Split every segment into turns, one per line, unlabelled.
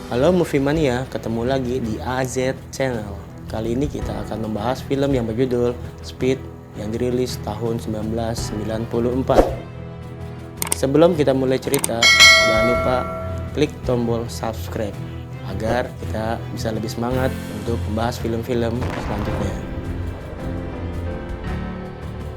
Halo Movie Mania, ketemu lagi di AZ Channel. Kali ini kita akan membahas film yang berjudul Speed yang dirilis tahun 1994. Sebelum kita mulai cerita, jangan lupa klik tombol subscribe agar kita bisa lebih semangat untuk membahas film-film selanjutnya.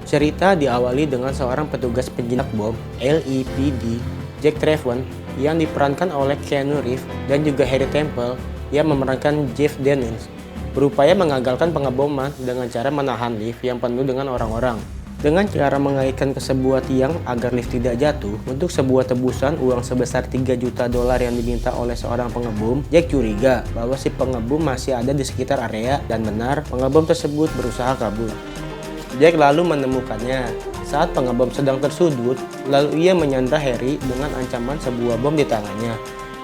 Cerita diawali dengan seorang petugas penjinak bom LAPD, Jack Trevor, yang diperankan oleh Keanu Reeves, dan juga Harry Temple yang memerankan Jeff Daniels, berupaya mengagalkan pengeboman dengan cara menahan lift yang penuh dengan orang-orang. Dengan cara mengaitkan ke sebuah tiang agar lift tidak jatuh untuk sebuah tebusan uang sebesar 3 juta dolar yang diminta oleh seorang pengebom, Jack curiga bahwa si pengebom masih ada di sekitar area dan benar pengebom tersebut berusaha kabur. Jack lalu menemukannya saat pengebom sedang tersudut, lalu ia menyandra Harry dengan ancaman sebuah bom di tangannya.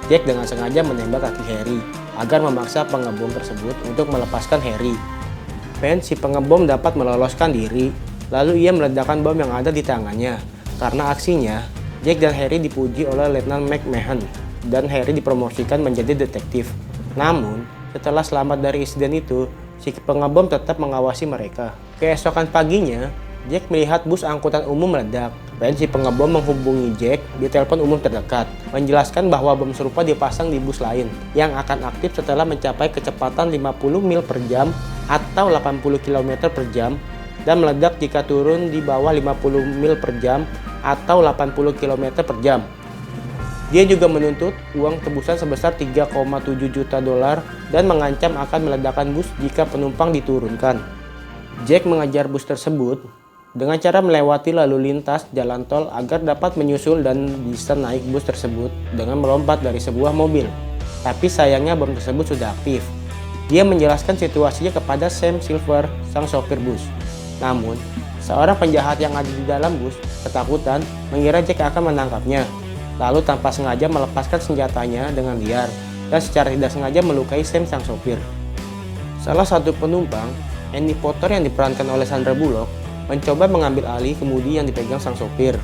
Jack dengan sengaja menembak kaki Harry agar memaksa pengebom tersebut untuk melepaskan Harry. Pen, si pengebom, dapat meloloskan diri, lalu ia meledakkan bom yang ada di tangannya. Karena aksinya, Jack dan Harry dipuji oleh Letnan McMahon dan Harry dipromosikan menjadi detektif. Namun, setelah selamat dari insiden itu, si pengebom tetap mengawasi mereka. Keesokan paginya, Jack melihat bus angkutan umum meledak. Dan si pengebom menghubungi Jack di telepon umum terdekat, menjelaskan bahwa bom serupa dipasang di bus lain yang akan aktif setelah mencapai kecepatan 50 mil per jam atau 80 km per jam dan meledak jika turun di bawah 50 mil per jam atau 80 km per jam. Dia juga menuntut uang tebusan sebesar 3,7 juta dolar dan mengancam akan meledakkan bus jika penumpang diturunkan. Jack mengejar bus tersebut dengan cara melewati lalu lintas jalan tol agar dapat menyusul dan bisa naik bus tersebut dengan melompat dari sebuah mobil. Tapi sayangnya bom tersebut sudah aktif. Dia menjelaskan situasinya kepada Sam Silver, sang sopir bus. Namun, seorang penjahat yang ada di dalam bus ketakutan mengira Jack akan menangkapnya. Lalu tanpa sengaja melepaskan senjatanya dengan liar dan secara tidak sengaja melukai Sam sang sopir. Salah satu penumpang, Annie Potter yang diperankan oleh Sandra Bullock, mencoba mengambil alih kemudi yang dipegang sang sopir.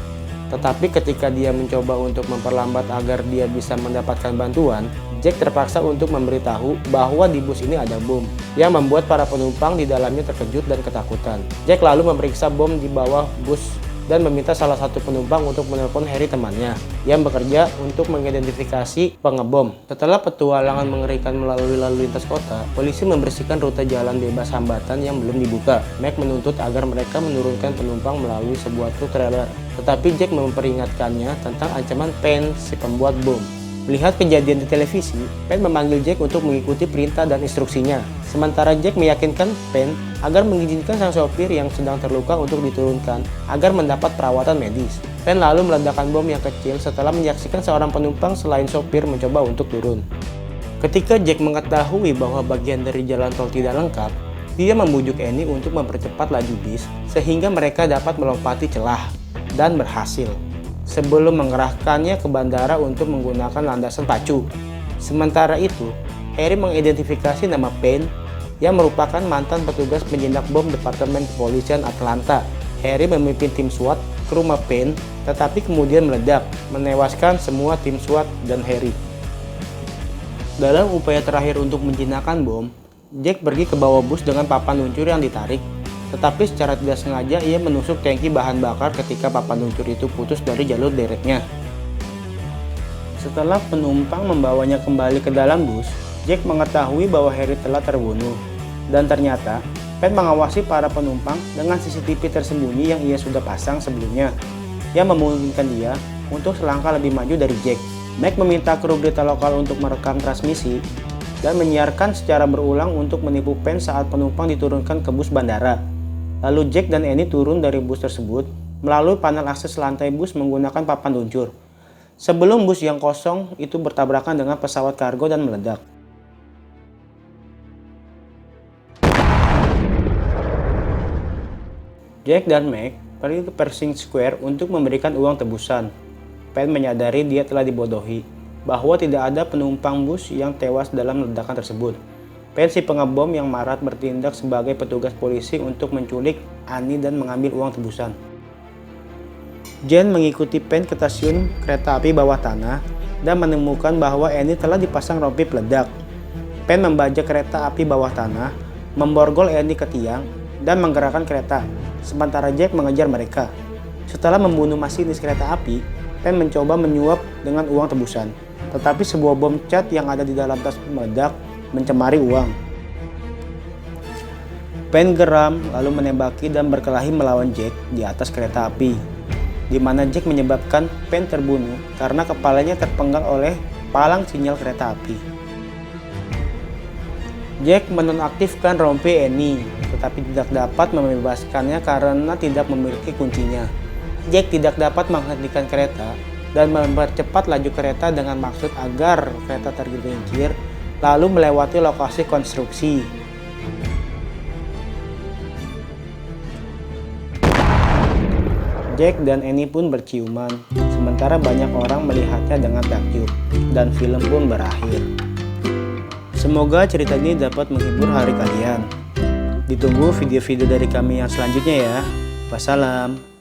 Tetapi ketika dia mencoba untuk memperlambat agar dia bisa mendapatkan bantuan, Jack terpaksa untuk memberitahu bahwa di bus ini ada bom, yang membuat para penumpang di dalamnya terkejut dan ketakutan. Jack lalu memeriksa bom di bawah bus dan meminta salah satu penumpang untuk menelpon Harry, temannya yang bekerja untuk mengidentifikasi pengebom. Setelah petualangan mengerikan melalui lalu lintas kota, polisi membersihkan rute jalan bebas hambatan yang belum dibuka. Mac menuntut agar mereka menurunkan penumpang melalui sebuah truk trailer, tetapi Jack memperingatkannya tentang ancaman Pen, si pembuat bom. Melihat kejadian di televisi, Pen memanggil Jack untuk mengikuti perintah dan instruksinya. Sementara Jack meyakinkan Pen agar mengizinkan sang sopir yang sedang terluka untuk diturunkan agar mendapat perawatan medis. Pen lalu meledakkan bom yang kecil setelah menyaksikan seorang penumpang selain sopir mencoba untuk turun. Ketika Jack mengetahui bahwa bagian dari jalan tol tidak lengkap, dia membujuk Annie untuk mempercepat laju bis sehingga mereka dapat melompati celah dan berhasil, sebelum mengerahkannya ke bandara untuk menggunakan landasan pacu. Sementara itu, Harry mengidentifikasi nama Pen yang merupakan mantan petugas penjinak bom Departemen Kepolisian Atlanta. Harry memimpin tim SWAT ke rumah Pen, tetapi kemudian meledak, menewaskan semua tim SWAT dan Harry. Dalam upaya terakhir untuk menjinakkan bom, Jack pergi ke bawah bus dengan papan luncur yang ditarik. Tetapi secara tidak sengaja ia menusuk tangki bahan bakar ketika papan luncur itu putus dari jalur dereknya. Setelah penumpang membawanya kembali ke dalam bus, Jack mengetahui bahwa Harry telah terbunuh. Dan ternyata, Pen mengawasi para penumpang dengan CCTV tersembunyi yang ia sudah pasang sebelumnya, yang memungkinkan dia untuk selangkah lebih maju dari Jack. Mac meminta kru berita lokal untuk merekam transmisi dan menyiarkan secara berulang untuk menipu Pen saat penumpang diturunkan ke bus bandara. Lalu Jack dan Annie turun dari bus tersebut melalui panel akses lantai bus menggunakan papan luncur, sebelum bus yang kosong itu bertabrakan dengan pesawat kargo dan meledak. Jack dan Mac pergi ke Pershing Square untuk memberikan uang tebusan. Pen menyadari dia telah dibodohi, bahwa tidak ada penumpang bus yang tewas dalam ledakan tersebut. Pen, si pengebom yang marah, bertindak sebagai petugas polisi untuk menculik Annie dan mengambil uang tebusan. Jen mengikuti Pen ke stasiun kereta api bawah tanah dan menemukan bahwa Annie telah dipasang rompi peledak. Penn membajak kereta api bawah tanah, memborgol Annie ke tiang, dan menggerakkan kereta, sementara Jack mengejar mereka. Setelah membunuh masinis kereta api, Penn mencoba menyuap dengan uang tebusan, tetapi sebuah bom cat yang ada di dalam tas meledak mencemari uang. Penn geram lalu menembaki dan berkelahi melawan Jack di atas kereta api, di mana Jack menyebabkan Penn terbunuh karena kepalanya terpenggal oleh palang sinyal kereta api. Jack menonaktifkan rompi Annie, tetapi tidak dapat membebaskannya karena tidak memiliki kuncinya. Jack tidak dapat menghentikan kereta dan mempercepat laju kereta dengan maksud agar kereta tergelincir lalu melewati lokasi konstruksi. Jack dan Annie pun berciuman, sementara banyak orang melihatnya dengan takjub, dan film pun berakhir. Semoga cerita ini dapat menghibur hari kalian. Ditunggu video-video dari kami yang selanjutnya ya. Wassalam.